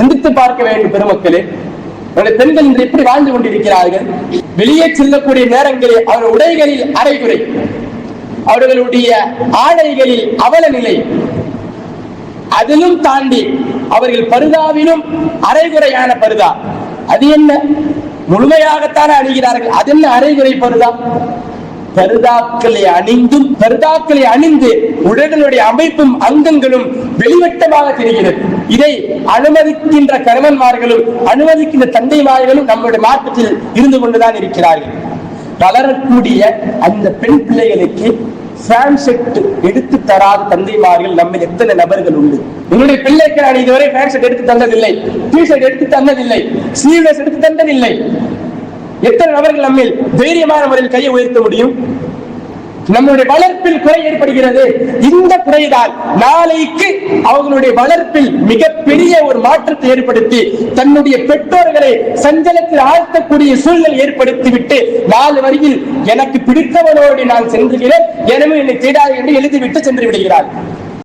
சிந்தித்து பார்க்க வேண்டும் பெருமக்களே. பெண்கள் இன்று எப்படி வாழ்ந்து கொண்டிருக்கிறார்கள்? வெளியே செல்லக்கூடிய நேரங்களில் அவர்கள் உடைகளில் அரைகுறை, அவர்களுடைய ஆடைகளில் அவல நிலை, அதிலும் தாண்டி அவர்கள் பருதாவிலும் அரைகுறையான பருதா. அது என்ன? முழுமையாகத்தானே அணிகிறார்கள், அது என்ன அரைகுறை பருதா? பருதாக்களை அணிந்து உடலுடைய அமைப்பும் அங்கங்களும் வெளிவட்டமாக தெரிகிறது. இதை அனுமதிக்கின்ற கணவன்மார்களும் அனுமதிக்கின்ற தந்தைமார்களும் நம்முடைய மார்க்கத்தில் இருந்து கொண்டுதான் இருக்கிறார்கள். வளரக்கூடிய அந்த பெண் பிள்ளைகளுக்கு எடுத்து தராத தந்தைமார்கள் நம்ம எத்தனை நபர்கள் உண்டு? என்னுடைய பிள்ளைக்கு நான் இதுவரை ஃபேன் ஷர்ட் எடுத்து தந்ததில்லை, டிஷர்ட் எடுத்து தந்ததில்லை, ஸ்லீவ்லெஸ் எடுத்து தந்ததில்லை. எத்தனை நபர்கள் நம்மில் தைரியமான முறையில் கையை உயர்த்த முடியும்? நம்முடைய வளர்ப்பில் குறை ஏற்படுகிறது. இந்த குறைதான் நாளைக்கு அவர்களுடைய வளர்ப்பில் மிகப்பெரிய ஒரு மாற்றத்தை ஏற்படுத்தி தன்னுடைய பெற்றோர்களை சஞ்சலத்தில் ஆழ்த்தக்கூடிய சூழ்நிலை ஏற்படுத்திவிட்டு 4 வரியில் எனக்கு பிடித்தவனோடு நான் சென்றுகிறேன், எனவே என்னை தேடாது என்று எழுதிவிட்டு சென்று விடுகிறார்.